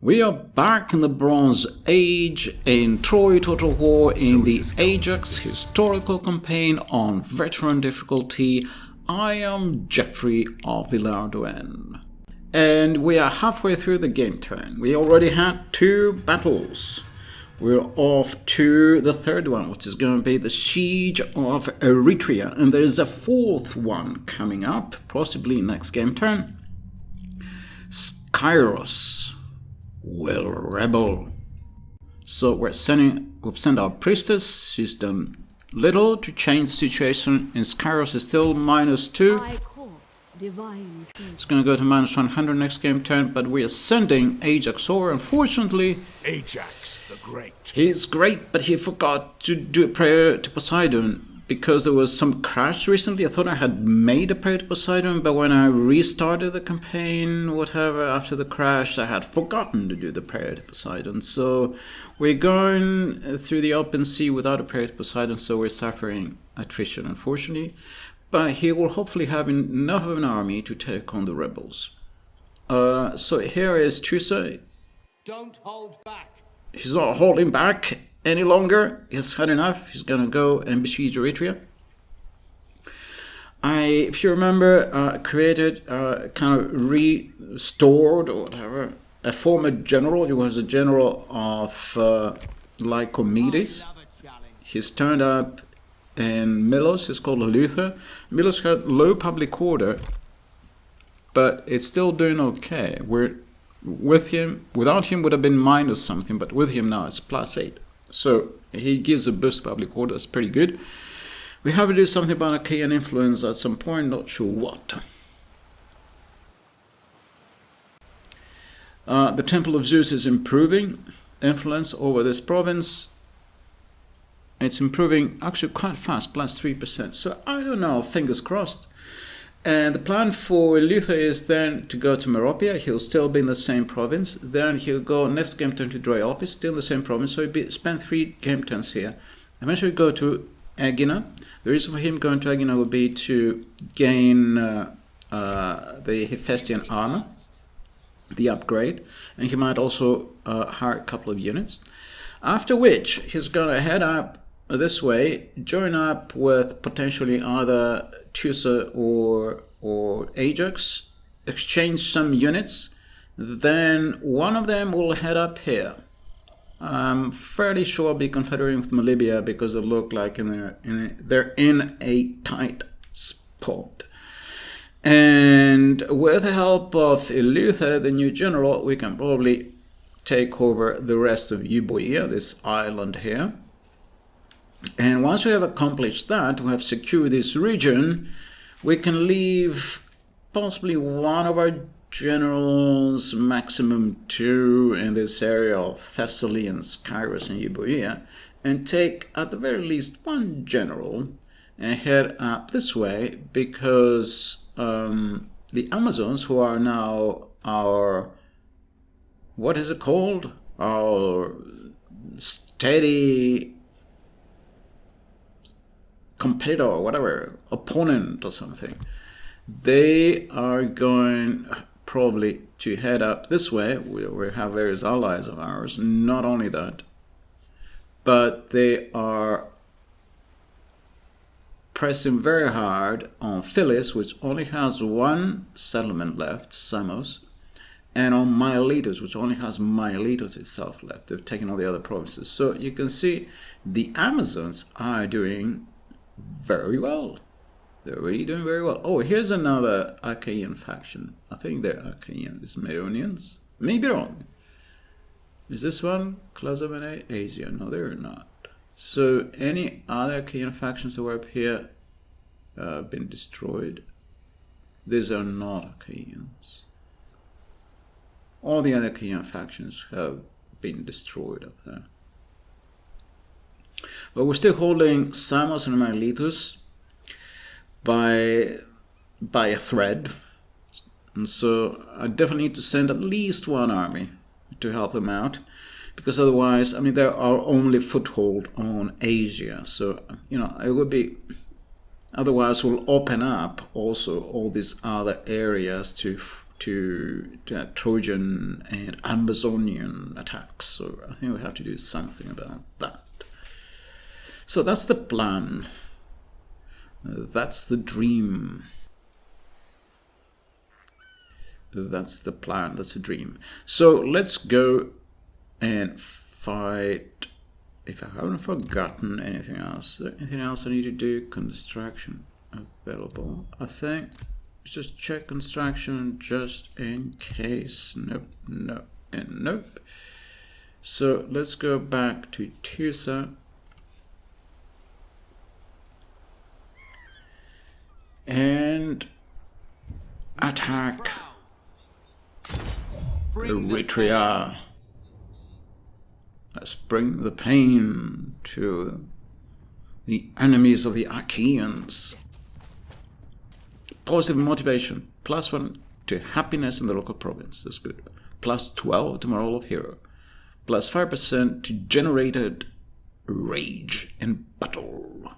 We are back in the Bronze Age in Troy Total War in the Ajax historical campaign on veteran difficulty. I am Geoffrey of Villardoen. And we are halfway through the game turn. We already had 2 battles. We're off to the third one, which is going to be the Siege of Eretria. And there's a 4th one coming up, possibly next game turn. Skyros will rebel. So we've sent our priestess. She's done little to change the situation, and Skyros is still -2. It's going to go to -100 next game turn, but we are sending Ajax over. Unfortunately, Ajax the Great. He's great, but he forgot to do a prayer to Poseidon because there was some crash recently. I thought I had made a prayer to Poseidon, but when I restarted the campaign, whatever, after the crash, I had forgotten to do the prayer to Poseidon. So we're going through the open sea without a prayer to Poseidon, so we're suffering attrition, unfortunately. But he will hopefully have enough of an army to take on the rebels. So here is Tusa. Don't hold back. He's not holding back any longer. He's had enough. He's gonna go and besiege Eretria. If you remember, created, kind of restored or whatever, a former general. He was a general of Lycomedes. He's turned up in Milos. He's called Luther. Milos had low public order, but it's still doing okay. With him, without him would have been minus something, but with him now it's +8. So he gives a boost to public order. That's pretty good. We have to do something about Achaean influence at some point, not sure what. The Temple of Zeus is improving influence over this province. It's improving actually quite fast, +3%. So I don't know, fingers crossed. And the plan for Luther is then to go to Meropia. He'll still be in the same province. Then he'll go next game turn to Dryope, still in the same province. So he'll spend 3 game turns here. Eventually go to Aegina. The reason for him going to Aegina will be to gain the Hephaestian armor, the upgrade. And he might also hire a couple of units. After which, he's going to head up this way, join up with potentially either Tusa or Ajax, exchange some units, then one of them will head up here. I'm fairly sure I'll be confederating with Melibia because they look like they're in a tight spot. And with the help of Eleuthera, the new general, we can probably take over the rest of Euboea, this island here. And once we have accomplished that, we have secured this region, we can leave possibly one of our generals, maximum 2 in this area of Thessaly and Skyros and Euboea, and take at the very least 1 general and head up this way, because the Amazons, who are now our, what is it called? Our steady competitor or whatever, opponent or something, they are going probably to head up this way. We have various allies of ours. Not only that, but they are pressing very hard on Phyllis, which only has 1 settlement left, Samos, and on Miletus, which only has Miletus itself left. They've taken all the other provinces. So you can see the Amazons are doing very well. They're really doing very well. Oh, here's another Achaean faction. I think they're Achaean. These Meonians. Maybe wrong. Is this one Clazomenae? Asia? No, they're not. So any other Achaean factions that were up here have been destroyed. These are not Achaeans. All the other Achaean factions have been destroyed up there. But we're still holding Samos and Miletus by a thread. And so I definitely need to send at least 1 army to help them out. Because otherwise, I mean, they're our only foothold on Asia. So, you know, it would be... Otherwise, we'll open up also all these other areas to to Trojan and Amazonian attacks. So I think we have to do something about that. So that's the plan. That's the dream. That's the plan. That's the dream. So let's go and fight. If I haven't forgotten anything else. Anything else I need to do? Construction available. I think. Just check construction just in case. Nope, nope, and nope. So let's go back to Tusa. And attack Eretria. Let's bring the pain to the enemies of the Achaeans. Positive motivation. +1 to happiness in the local province. That's good. +12 to morale of hero. +5% to generated rage in battle.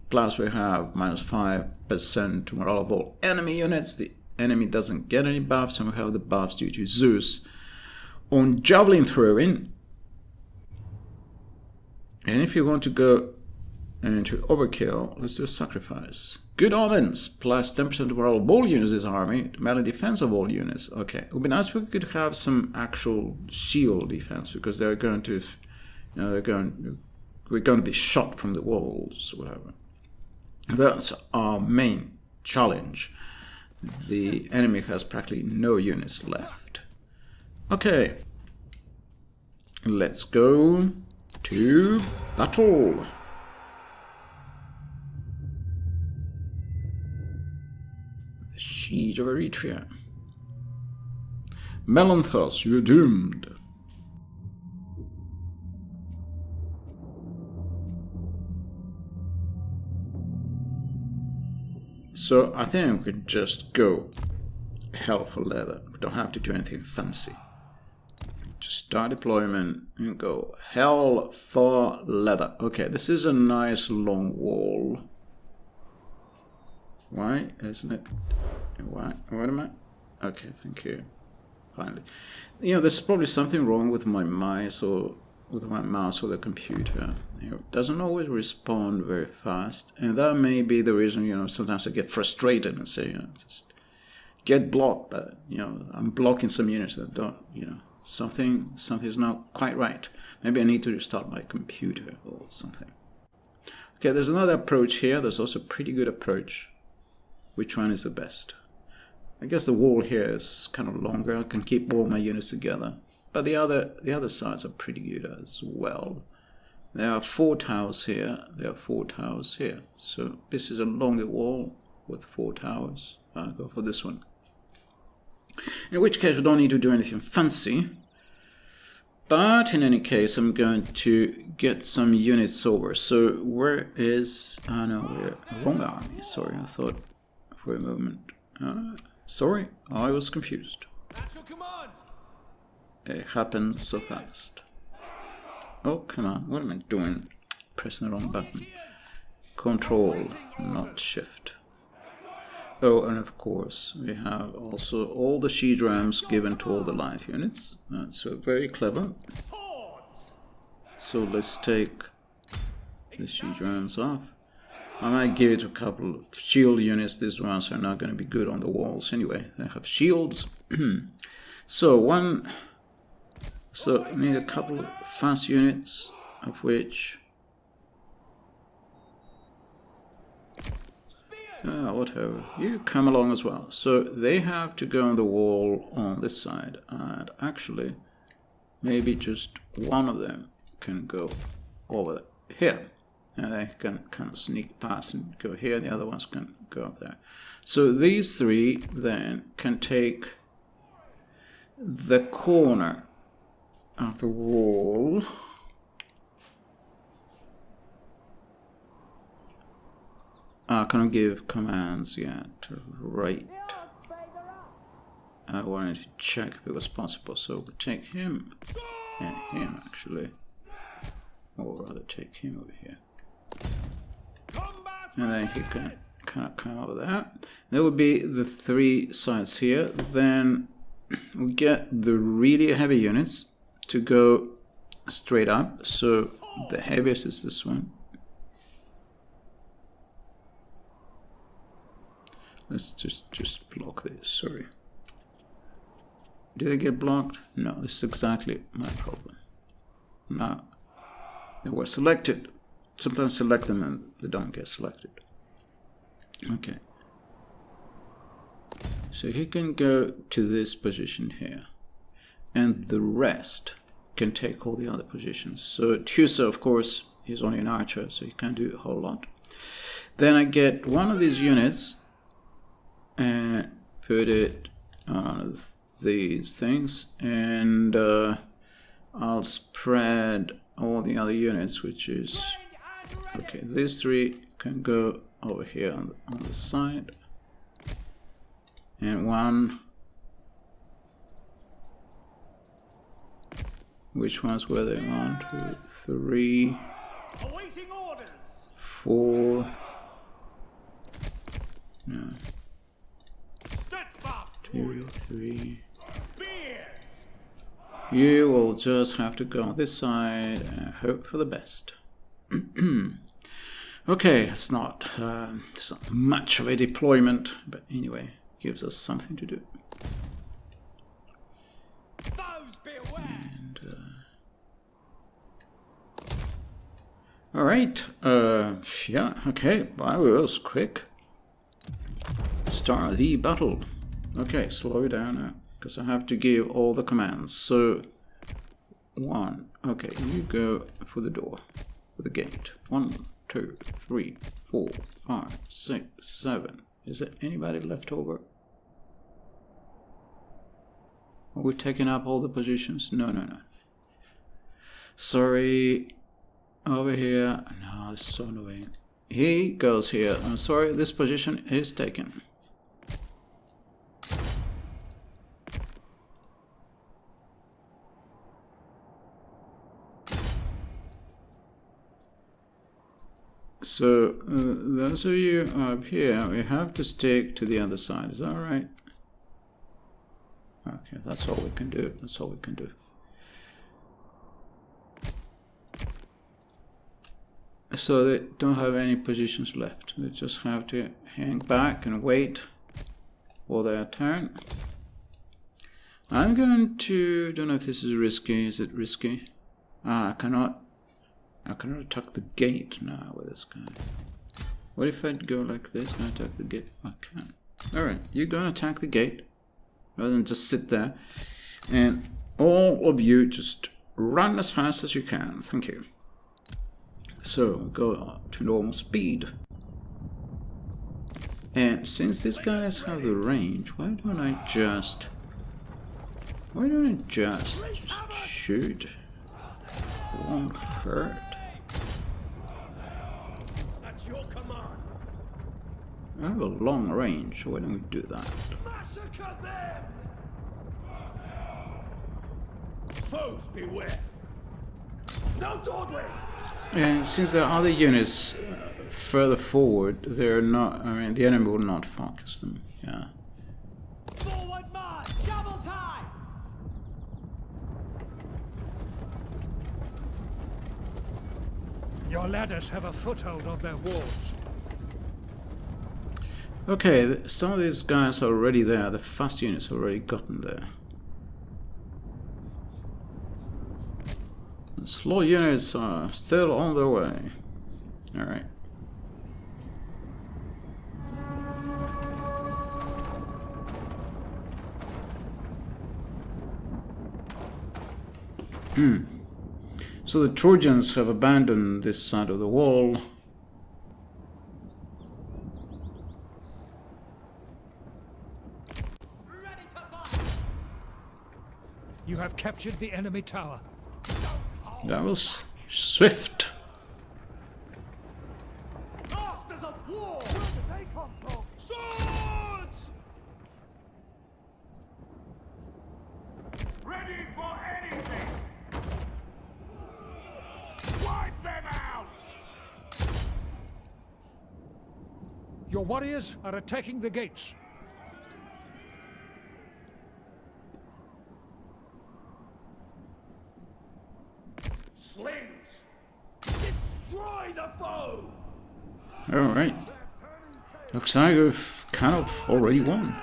Plus we have -5% to morale of all enemy units. The enemy doesn't get any buffs, and we have the buffs due to Zeus on javelin throwing. And if you want to go into overkill, let's do a sacrifice. Good omens, +10% to morale of all units in this army, melee defense of all units. Okay, it would be nice if we could have some actual shield defense, because they're going to, we're going to be shot from the walls, whatever. That's our main challenge. The enemy has practically no units left. Okay, let's go to battle. The Siege of Eretria. Melanthos, you're doomed. So I think we can just go hell for leather. We don't have to do anything fancy. Just start deployment and go hell for leather. Okay, this is a nice long wall. Why isn't it? Why? What am I? Okay, thank you. Finally. You know, there's probably something wrong with my mouse or the computer. It doesn't always respond very fast, and that may be the reason, you know, sometimes I get frustrated and say, you know, just get blocked, but, you know, I'm blocking some units that don't, you know, something's not quite right. Maybe I need to restart my computer or something. Okay, there's another approach here. There's also a pretty good approach. Which one is the best? I guess the wall here is kind of longer. I can keep all my units together. But the other sides are pretty good as well. There are 4 towers here. There are 4 towers here. So this is a longer wall with 4 towers. I'll go for this one. In which case we don't need to do anything fancy. But in any case, I'm going to get some units over. So where is... Oh no, we're wrong army. Sorry, I thought for a moment. Sorry, I was confused. That's your command. It happens so fast. Oh, come on. What am I doing? Pressing the wrong button. Control, not shift. Oh, and of course, we have also all the siege rams given to all the life units. That's very clever. So let's take the siege rams off. I might give it a couple of shield units. These ones are not going to be good on the walls anyway. They have shields. So I need a couple of fast units, of which... whatever. You come along as well. So they have to go on the wall on this side. And actually, maybe just one of them can go over here. And they can kind of sneak past and go here. The other ones can go up there. So these 3 then can take the corner of the wall. I can't give commands yet. Right. I wanted to check if it was possible. So we'll take him and him actually. Or rather take him over here. And then he can Kind of that. There would be the 3 sides here. Then we get the really heavy units to go straight up. So the heaviest is this one. Let's just block this. Sorry. Did they get blocked? No, this is exactly my problem. No, they were selected. Sometimes select them and they don't get selected. Okay. So he can go to this position here. And the rest can take all the other positions. So Tusa, of course, he's only an archer, so he can't do a whole lot. Then I get one of these units and put it on these things. And I'll spread all the other units, which is... Okay, these 3 can go over here on the side. And 1... Which ones were they? 1, 2, 3, 4. No. 2, 3. You will just have to go on this side and hope for the best. Okay, it's not much of a deployment, but anyway, gives us something to do. And, all right, yeah, okay, that was quick. Start the battle. Okay, slow it down now, because I have to give all the commands. So, 1, okay, you go for the door, for the gate. 1, 2, 3, 4, 5, 6, 7. Is there anybody left over? Are we taking up all the positions? No. Sorry. Over here. No, it's so annoying. He goes here. I'm sorry, this position is taken. So, those of you up here, we have to stick to the other side. Is that right? Okay, that's all we can do. That's all we can do. So they don't have any positions left. They just have to hang back and wait for their turn. I'm going to... don't know if this is risky. Is it risky? I cannot attack the gate now with this guy. What if I go like this? Can I attack the gate? I can. Alright, you're gonna attack the gate rather than just sit there. And all of you just run as fast as you can. Thank you. So, go up to normal speed. And since these guys have the range, why don't I just shoot? It won't hurt. I have a long range, so why don't we do that? Massacre them! Foes beware! No dawdling! And since there are other units further forward, they're not. I mean, the enemy will not focus them. Yeah. Forward march! Double time! Your ladders have a foothold on their walls. Okay, some of these guys are already there. The fast units have already gotten there. The slow units are still on their way. Alright. So the Trojans have abandoned this side of the wall. You have captured the enemy tower. That was swift. Masters of war! Where did they come from? Swords! Ready for anything! Wipe them out! Your warriors are attacking the gates. Slings! Destroy the foe! Alright. Looks like we've kind of already won.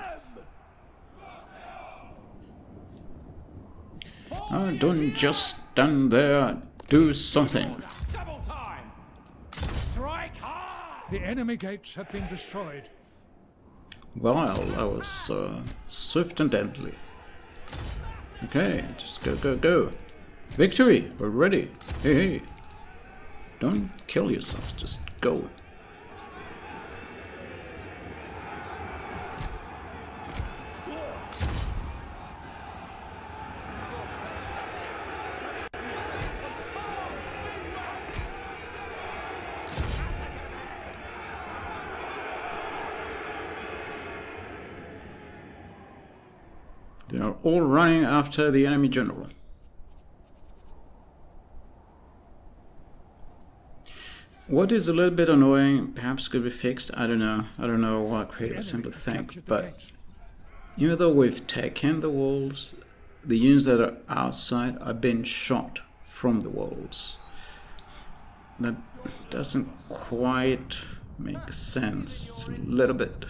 Oh, don't just stand there, do something. Double time! Strike hard! The enemy gates have been destroyed. Well, that was swift and deadly. Okay, just go, go, go. Victory! We're ready. Hey, hey. Don't kill yourself, just go. They are all running after the enemy general. What is a little bit annoying, perhaps could be fixed, I don't know. I don't know what creators simply think, but even though we've taken the walls, the units that are outside are being shot from the walls. That doesn't quite make sense. It's a little bit,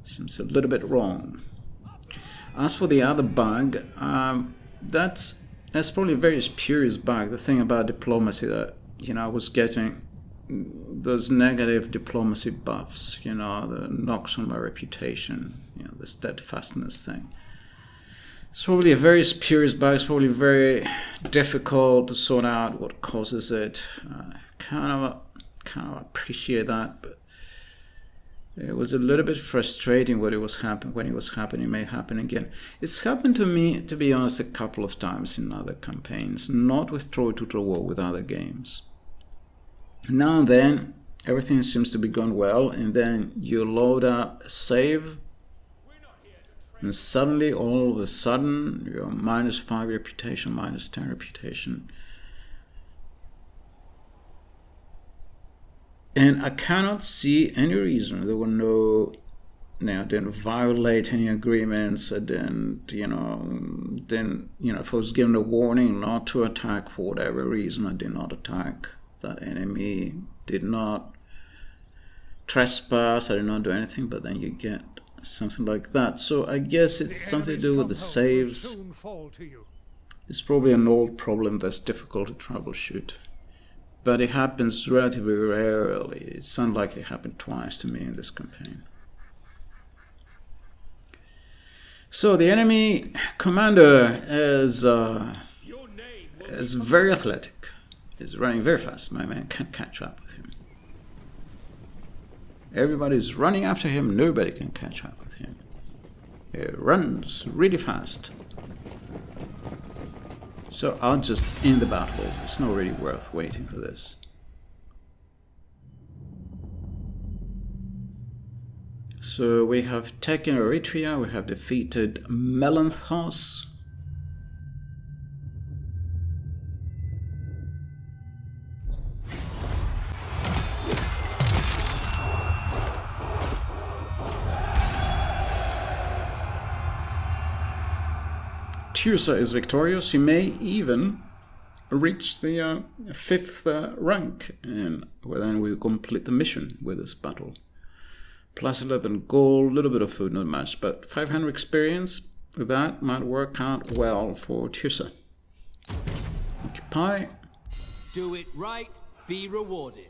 seems a little bit wrong. As for the other bug, that's probably a very spurious bug. The thing about diplomacy that, you know, I was getting those negative diplomacy buffs, you know, that knocks on my reputation, you know, the steadfastness thing. It's probably a very spurious bug. It's probably very difficult to sort out what causes it. Kind of appreciate that, but it was a little bit frustrating when it was happening. It may happen again. It's happened to me, to be honest, a couple of times in other campaigns, not with Total War, with other games. Now and then, everything seems to be going well, and then you load up a save, and suddenly, all of a sudden, you're -5 reputation, -10 reputation. And I cannot see any reason. There were no, I didn't violate any agreements. I didn't, if I was given a warning not to attack for whatever reason, I did not attack that enemy, did not trespass, I did not do anything, but then you get something like that. So I guess it's something to do with the saves. It's probably an old problem that's difficult to troubleshoot. But it happens relatively rarely. It's unlikely it happened twice to me in this campaign. So the enemy commander is very athletic. He's running very fast. My man can't catch up with him. Everybody's running after him. Nobody can catch up with him. He runs really fast. So I'll just end the battle. It's not really worth waiting for this. So we have taken Eretria, we have defeated Melanthos. Tirsa is victorious. He may even reach the 5th rank, and then we'll complete the mission with this battle. Plus 11 gold, a little bit of food, not much, but 500 experience. That might work out well for Tirsa. Occupy. Do it right, be rewarded.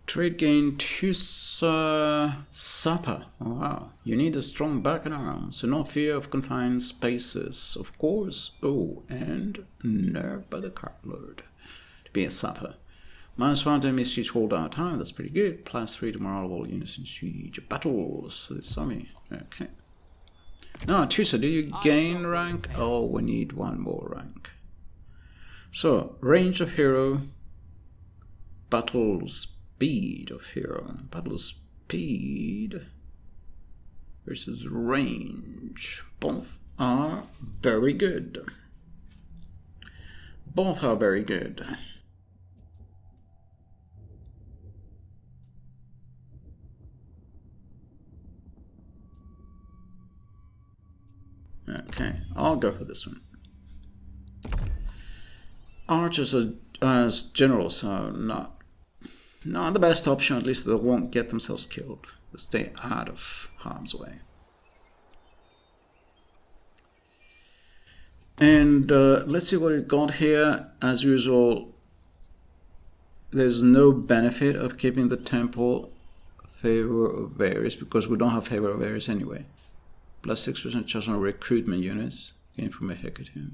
Trade gain Tirsa Sapa. Oh, wow. You need a strong back and arms, so no fear of confined spaces, of course. Oh, and nerve by the cartlord to be a Sapa. -1 to enemy siege holdout time, that's pretty good. +3 to morale of all units in siege battles. So they saw me. Okay. Now, Tirsa, do you gain rank? Oh, we need one more rank. So, range of hero, battle speed of hero. Battle speed versus range. Both are very good. Both are very good. Okay, I'll go for this one. Archers are, as generals are not the best option. At least they won't get themselves killed. They'll stay out of harm's way. And let's see what we've got here. As usual, there's no benefit of keeping the temple favor of Varys because we don't have favor of Varys anyway. Plus 6% chance on recruitment units gained from a hecatomb.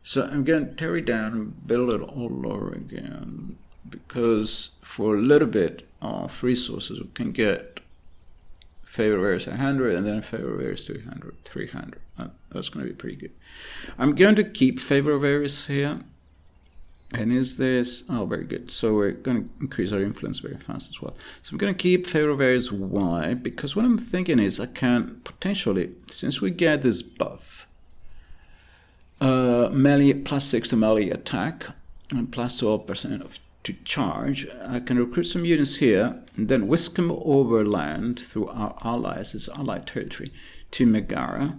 So I'm going to tear it down and build it all over again because for a little bit of resources we can get favor of Varys 100 and then favor of Varys 200, 300. That's going to be pretty good. I'm going to keep favor of Varys here. And is this... Oh, very good. So we're going to increase our influence very fast as well. So I'm going to keep favor of Varys Y, because what I'm thinking is I can potentially, since we get this buff, melee plus 6 to melee attack, and plus 12% to charge, I can recruit some units here, and then whisk them overland through our allies, it's allied territory, to Megara.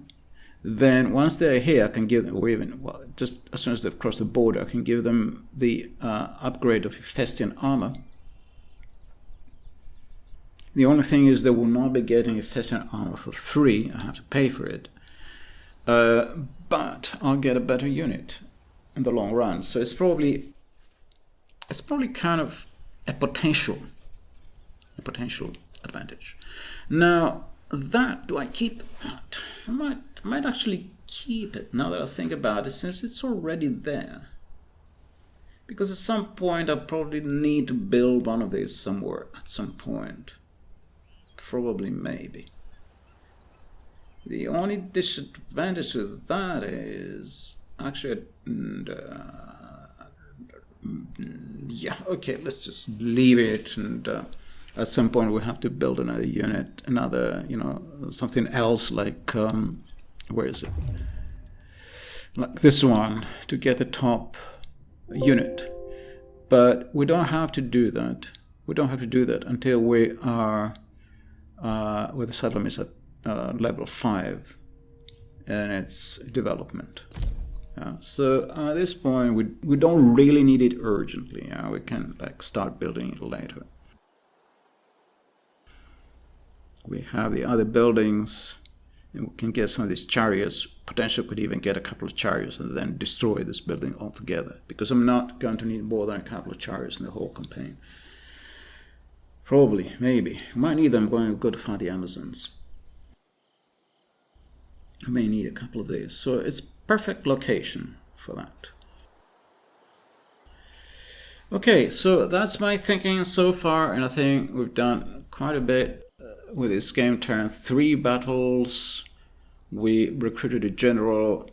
Then once they're here, I can give them, or even, well, just as soon as they've crossed the border, I can give them the upgrade of Hephaestion armor. The only thing is they will not be getting Hephaestion armor for free. I have to pay for it. But I'll get a better unit in the long run. So it's probably kind of a potential advantage. Now, that, do I keep that? I might actually keep it now that I think about it, since it's already there. Because at some point I probably need to build one of these somewhere at some point. Probably, maybe. The only disadvantage of that is actually, yeah, okay, let's just leave it, and at some point we have to build another unit, something else like, where is it? Like this one, to get the top unit. But we don't have to do that. We don't have to do that until we are with the settlement at level 5 and its development. So at this point we don't really need it urgently. We can start building it later. We have the other buildings, and we can get some of these chariots. Potentially could even get a couple of chariots and then destroy this building altogether, because I'm not going to need more than a couple of chariots in the whole campaign. Probably, maybe. I might need them when I go to fight the Amazons. I may need a couple of these. So it's perfect location for that. Okay, so that's my thinking so far, and I think we've done quite a bit with this game turn. 3 battles. We recruited a general.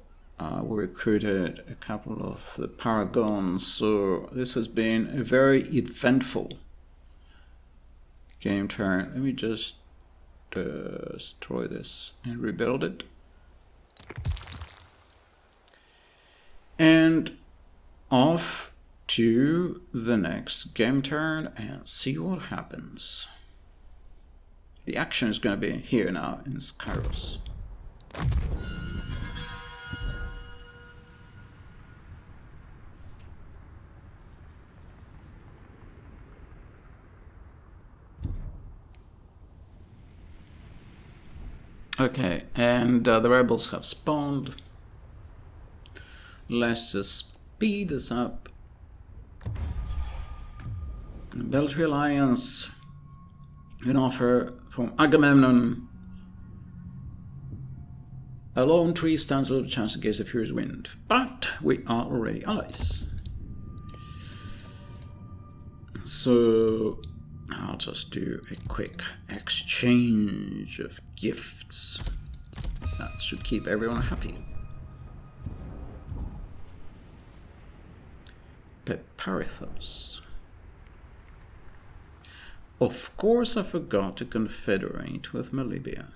We recruited a couple of the paragons. So this has been a very eventful game turn. Let me just destroy this and rebuild it. And off to the next game turn and see what happens. The action is going to be here now in Skyros. Okay, and the rebels have spawned. Let's just speed this up. Military Alliance, an offer from Agamemnon. A lone tree stands a little chance against a furious wind, but we are already allies. So I'll just do a quick exchange of gifts. That should keep everyone happy. Peparithos. Of course I forgot to confederate with Melibea.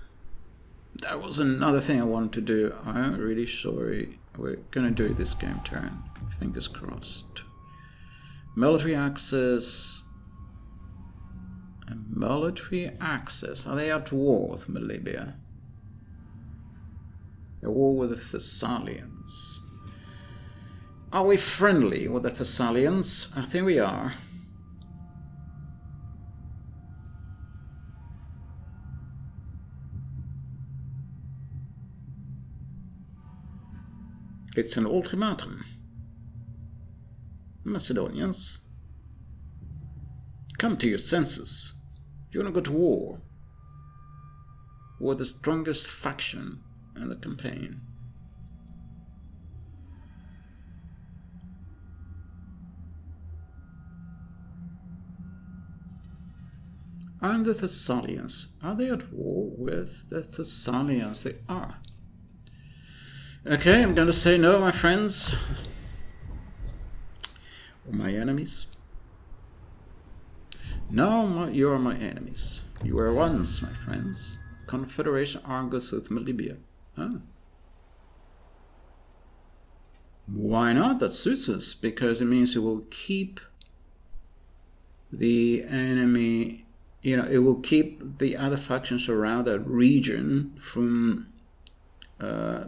That was another thing I wanted to do. I'm really sorry. We're gonna do it this game turn. Fingers crossed. Military access. Military access. Are they at war with Melibea? A war with the Thessalians. Are we friendly with the Thessalians? I think we are. It's an ultimatum. Macedonians, come to your senses. You want to go to war with the strongest faction in the campaign. And the Thessalians, are they at war with the Thessalians? They are. Okay, I'm going to say no, my friends. Or my enemies. No, you are my enemies. You were once, my friends. Confederation Argos with Melibia. Huh? Why not? That suits us, because it means it will keep the enemy, it will keep the other factions around that region from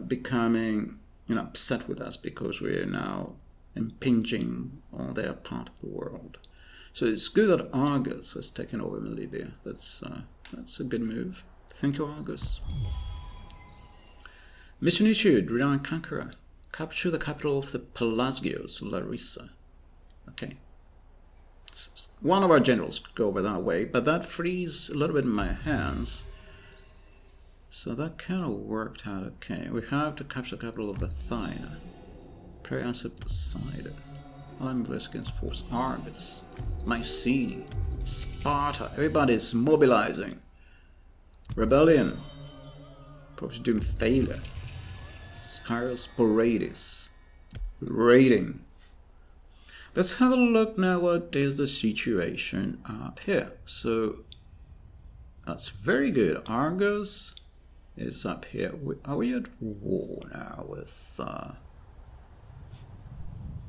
becoming, upset with us because we are now impinging on their part of the world. So it's good that Argos has taken over Melibia. That's a good move. Thank you, Argos. Mission issued: Renown Conqueror. Capture the capital of the Pelasgios, Larissa. Okay. One of our generals could go over that way, but that frees a little bit in my hands. So that kind of worked out okay. We have to capture the capital of Athena. Prayers of Poseidon. Alliance against Force Argus. Mycenae. Sparta. Everybody's mobilizing. Rebellion. Probably doing failure. Skyros Boreadis. Raiding. Let's have a look now what is the situation up here. So that's very good. Argos is up here. Are we at war now with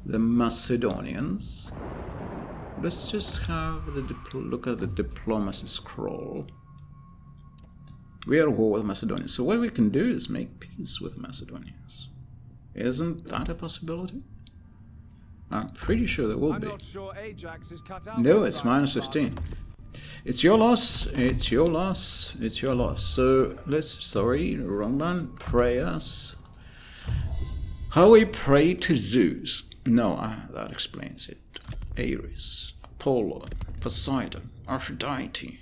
the Macedonians? Let's just have look at the diplomacy scroll. We are at war with Macedonians. So what we can do is make peace with Macedonians. Isn't that a possibility? I'm pretty sure there will be. I'm not sure Ajax is cut out. No, it's minus 15. It's your loss. It's your loss. It's your loss. So sorry, wrong one. Prayers. How we pray to Zeus. No, that explains it. Ares, Apollo, Poseidon, Aphrodite.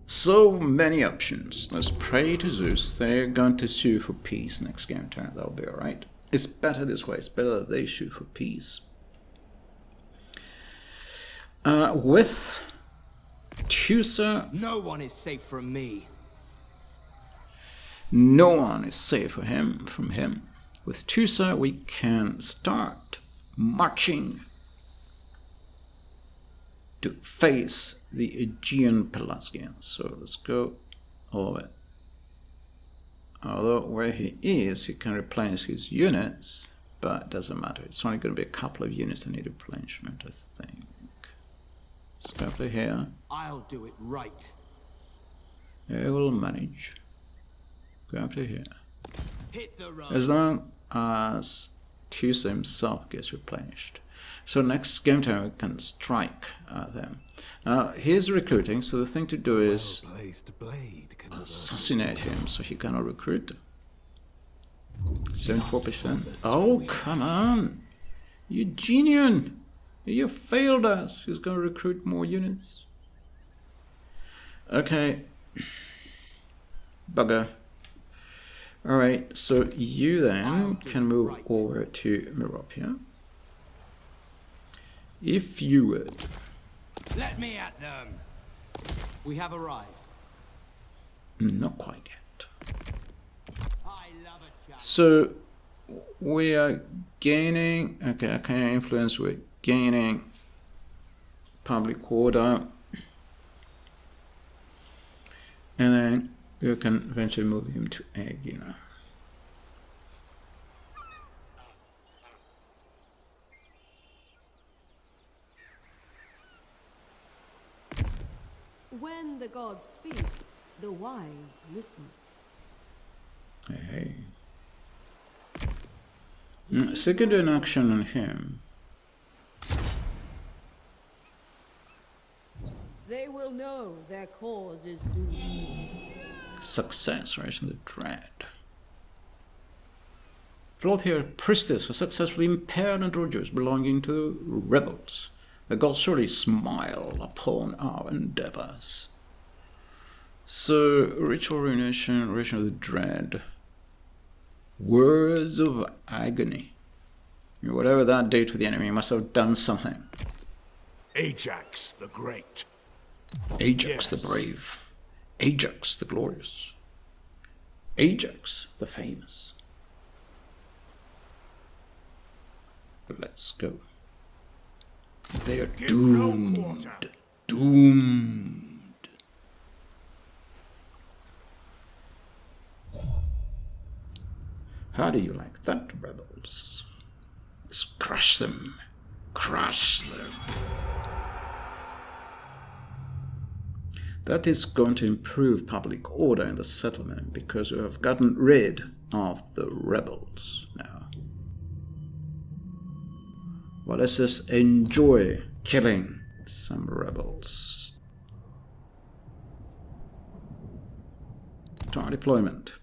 So many options. Let's pray to Zeus. They're going to sue for peace next game turn. That'll be alright. It's better this way. It's better that they sue for peace. With Tusa, No one is safe from me. no one is safe from him. With Tusa, we can start marching to face the Aegean Pelasgians. So let's go all of it. Although where he is, he can replenish his units, but it doesn't matter. It's only going to be a couple of units that need replenishment, I think. Let's go up here. I'll do it right. I will manage. Go up to here. Hit the road. As long as Tusa himself gets replenished. So next game time we can strike them. Now he's recruiting, so the thing to do is assassinate him so he cannot recruit. 74%. Oh, come on! Eugenian! You failed us! He's gonna recruit more units. Okay. Bugger. Alright, so you then can move over to Meropia. If you would. Let me at them. We have arrived. Not quite yet. I love a challenge. So we are gaining. Okay, I can influence. We're gaining public order, and then you can eventually move him to Aegina. When the gods speak, the wise listen. Hey. Second an action on him. They will know their cause is doomed. Success, right? The dread. Floathier priestess was successfully impaired and rogers belonging to rebels. The gods surely smile upon our endeavors. So, ritual ruination, ruination of the dread. Words of agony. Whatever that did to the enemy must have done something. Ajax the Great. Ajax the brave. Ajax the glorious. Ajax the famous. Let's go. They are doomed. Doomed. How do you like that, rebels? Let's crush them. Crush them. That is going to improve public order in the settlement because we have gotten rid of the rebels now. Well, let's just enjoy killing some rebels. Start deployment.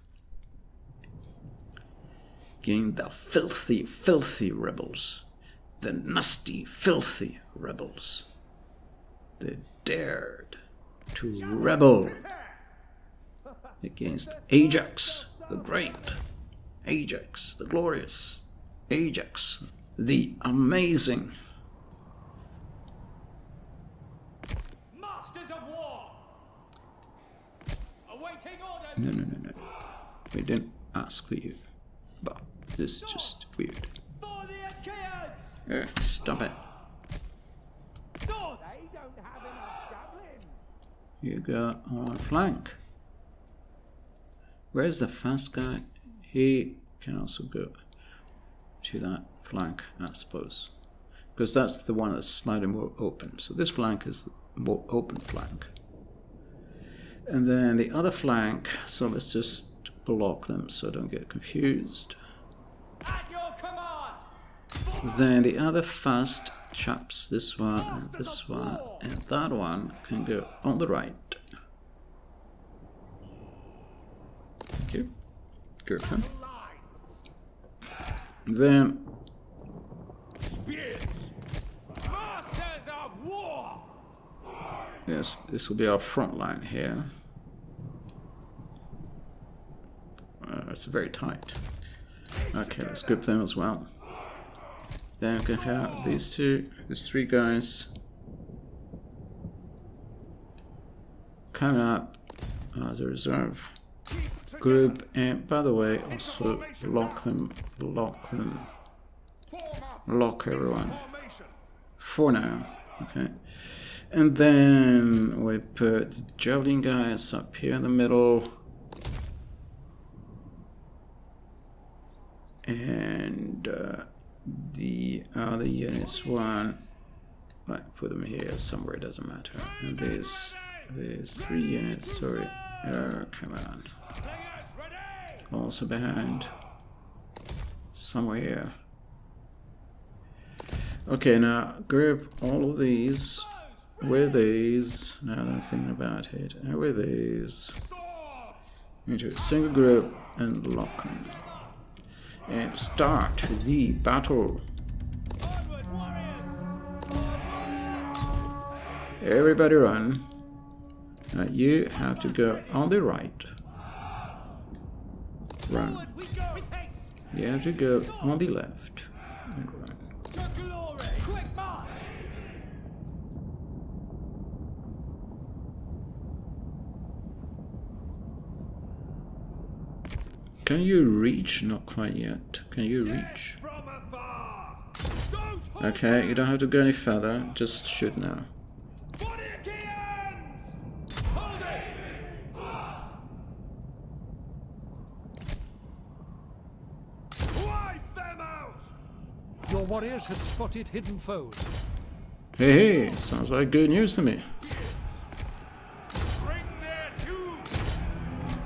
Gain the filthy, filthy rebels. The nasty, filthy rebels. They dared to rebel against Ajax the Great, Ajax the Glorious, Ajax the Amazing. Masters of war! Awaiting orders! No. We didn't ask for you. But this is just weird. For the Achaeans! Stop it. Sword! They don't have enough javelins. You go on flank. Where's the fast guy? He can also go to that flank, I suppose. Because that's the one that's slightly more open. So this flank is the more open flank. And then the other flank, so let's just block them so don't get confused. At your command! Then the other fast chaps, this one and this one and that one, can go on the right. Thank you. Good. Then Spears! Masters of war! yes, this will be our front line here. It's very tight. Okay, let's group them as well. Then we can have these three guys coming up as a reserve group, and by the way, also lock everyone for now. Okay, and then we put the javelin guys up here in the middle. And the other units one, like put them here somewhere, it doesn't matter. And these 3 units, sorry, come on, also behind, somewhere here. Okay, now group all of these with these. Now that I'm thinking about it, and with these into a single group and lock them. And start the battle. Everybody run. Now you have to go on the right. Run. You have to go on the left and run. To glory! Quick march! Can you reach? Not quite yet. Can you reach? From afar! Okay, you don't have to go any further. Just shoot now. For the Achaeans! Hold it! Wipe them out! Your warriors have spotted hidden foes. Hey, sounds like good news to me. Bring their doom.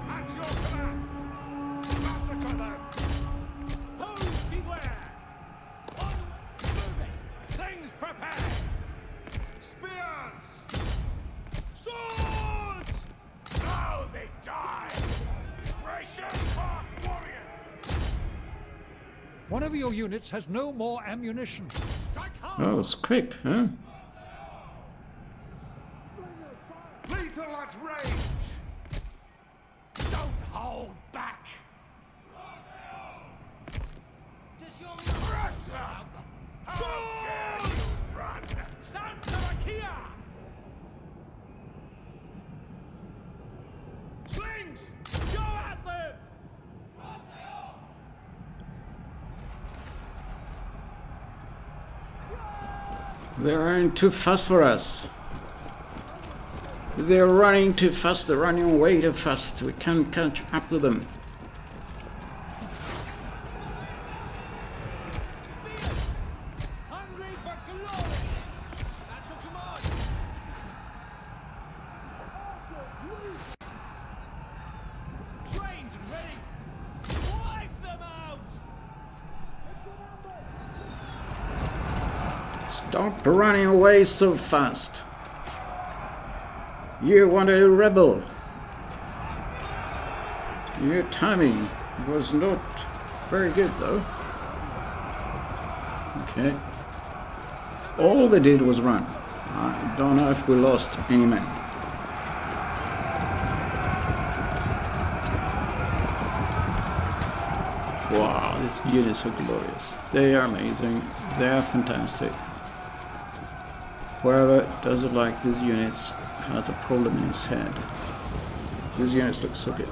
At your command. Massacre them. Foes beware! One of your units has no more ammunition. Strike hard! Oh, it's quick, huh? Lethal at range! Don't hold back! Does your master out? How dare you run! Santarakia! Slings! Go at them! They're running too fast for us. They're running too fast. They're running way too fast. We can't catch up to them. Spears! Hungry for glory! That's your command! Trained and ready! Wipe them out! Stop running away so fast. You wanted a rebel. Your timing was not very good though. Okay. All they did was run. I don't know if we lost any men. Wow, these units are glorious. They are amazing. They are fantastic. Whoever doesn't like these units has a problem in his head. These units look so good.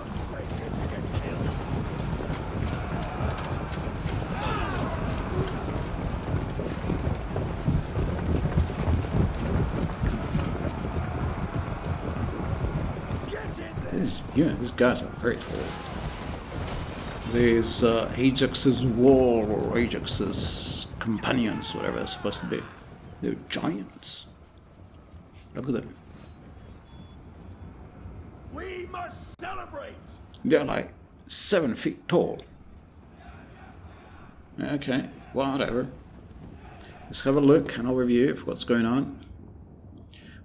These guys are very tall. These Ajax's wall or Ajax's companions, whatever they're supposed to be. They're giants. Look at them. We must celebrate! They're like 7 feet tall. Okay, whatever. Let's have a look, an overview of what's going on.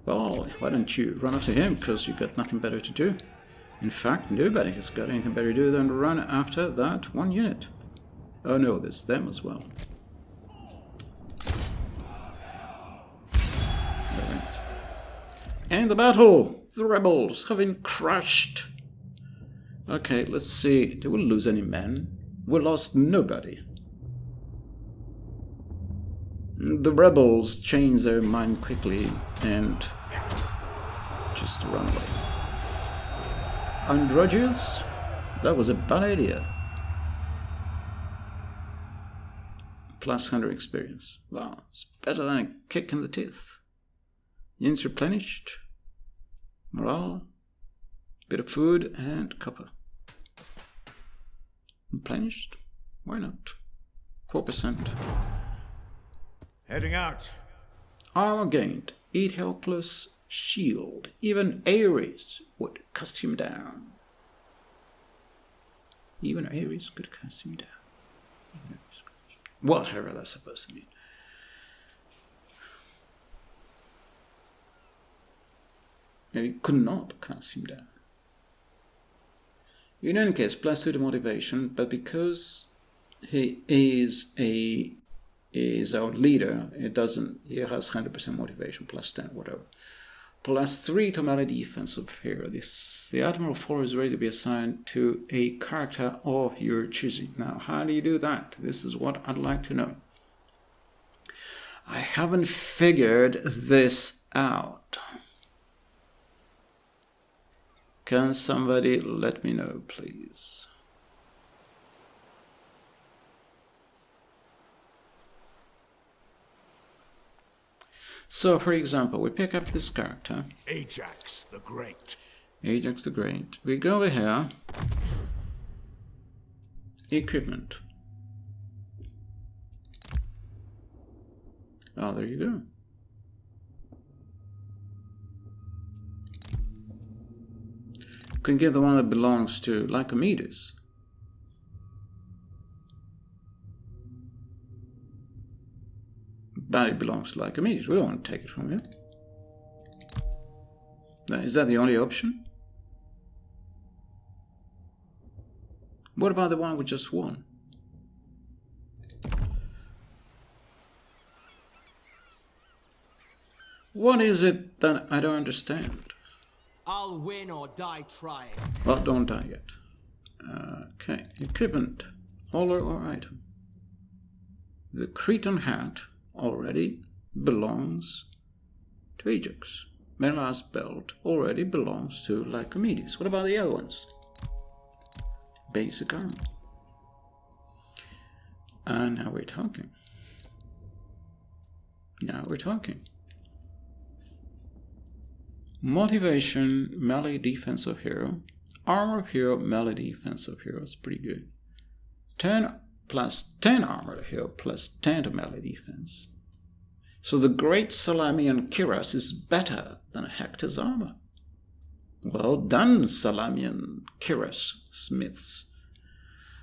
Well, why don't you run after him, because you've got nothing better to do. In fact, nobody has got anything better to do than to run after that one unit. Oh no, there's them as well. Alright. And the battle! The rebels have been crushed! Okay, let's see. Did we lose any men? We lost nobody. The rebels changed their mind quickly and just run away. And Rogers? That was a bad idea. Plus 100 experience. Wow, it's better than a kick in the teeth. Units replenished. Morale. Bit of food and copper. Replenished? Why not? 4%. Heading out. Armor gained. 8 health plus shield. Even Ares would cast him down. Even Ares could cast him down. Whatever that's supposed to mean. He could not cast him down. In any case, plus 2 to motivation, but because he is our leader, he has 100% motivation, plus 10, whatever. Plus 3 to melee defense of hero. The Admiral 4 is ready to be assigned to a character of your choosing. Now, how do you do that? This is what I'd like to know. I haven't figured this out. Can somebody let me know, please? So, for example, we pick up this character. Ajax the Great. Ajax the Great. We go over here. Equipment. Oh, there you go. You can get the one that belongs to Lycomedes. But it belongs to Lycomedes. We don't want to take it from him. Is that the only option? What about the one we just won? What is it that I don't understand? I'll win or die trying. Well, don't die yet. Okay, equipment, holder or item. The Cretan hat already belongs to Ajax. Menelaus belt already belongs to Lycomedes. What about the other ones? Basic armor. And now we're talking. Now we're talking. Motivation, melee defensive hero. Armor of hero, melee defensive hero. It's pretty good. 10 plus 10 armor of hero plus 10 to melee defense. So the great Salamian Kiras is better than Hector's armor. Well done, Salamian Kiras smiths.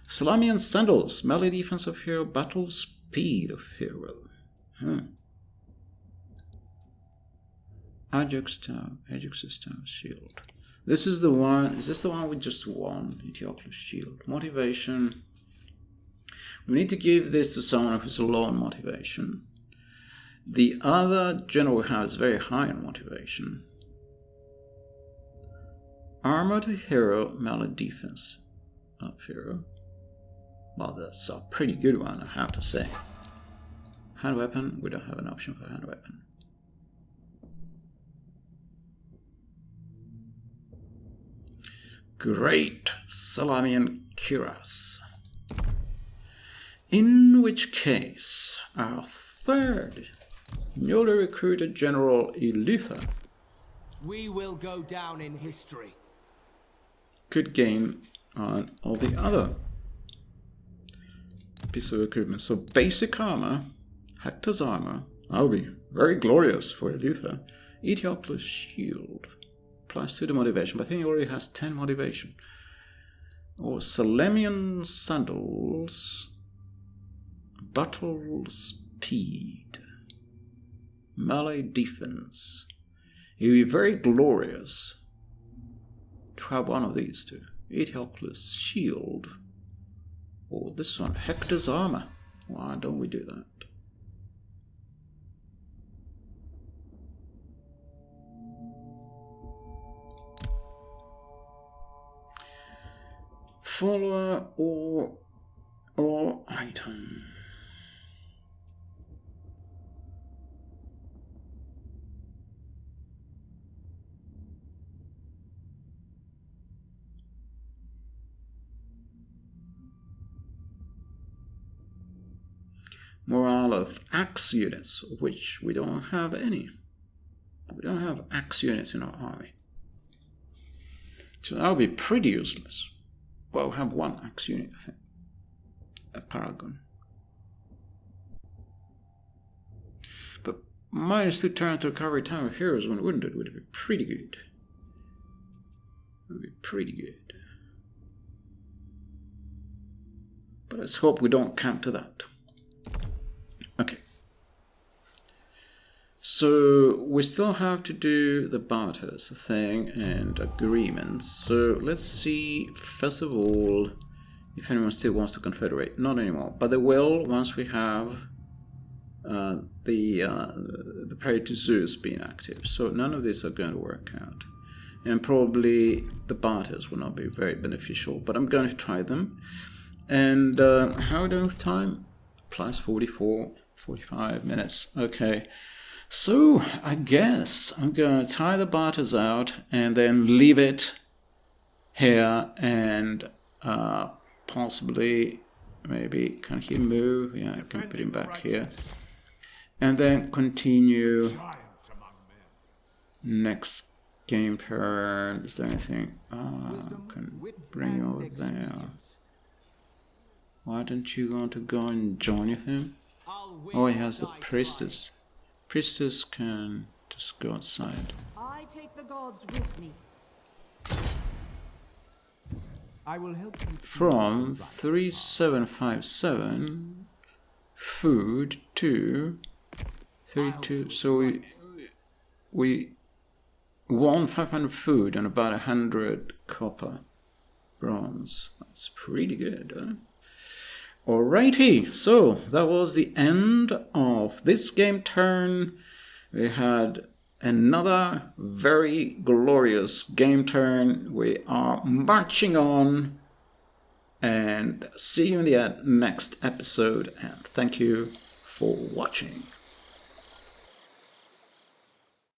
Salamian sandals, melee defensive hero, battle speed of hero. Ajax's staff, shield. This is the one. Is this the one we just won? Eteocles shield. Motivation. We need to give this to someone who's low on motivation. The other general we have is very high on motivation. Armor to hero, melee defense of hero. Well, that's a pretty good one, I have to say. Hand weapon. We don't have an option for hand weapon. Great Salamian Kiras. In which case, our third newly recruited General Eluther We will go down in history. could gain on all the other pieces of equipment. So basic armor, Hector's armor, that would be very glorious for Eluther. Eteocles shield. Plus 2 to motivation, but I think he already has 10 motivation. Or Salamian sandals. Battle speed. Melee defense. It would be very glorious to have one of these two. Eteocles shield. Or this one, Hector's armor. Why don't we do that? Follower or item. Morale of axe units, of which we don't have any. We don't have axe units in our army. So that would be pretty useless. Well, we have one axe unit, I think. A paragon. But -2 turn to recovery time of heroes when wounded would be pretty good. Would be pretty good. But let's hope we don't come to that. Okay. So we still have to do the barters thing and agreements. So let's see, first of all, if anyone still wants to confederate. Not anymore, but they will once we have the prayer to Zeus being active. So none of these are going to work out. And probably the barters will not be very beneficial, but I'm going to try them. And how are we doing with time? Plus 44, 45 minutes. Okay. So, I guess I'm going to tie the barters out and then leave it here and possibly, maybe, can he move? Yeah, I can put him back here. And then continue next game turn. Is there anything? I can bring you over there. Why don't you want to go and join him? Oh, he has the priestess. Priestess can just go outside. I take the gods with me. I will help you. From 3757 food to 32. So we won 500 food and about 100 copper bronze. That's pretty good, huh? Alrighty, so that was the end of this game turn. We had another very glorious game turn. We are marching on, and see you in the next episode, and thank you for watching.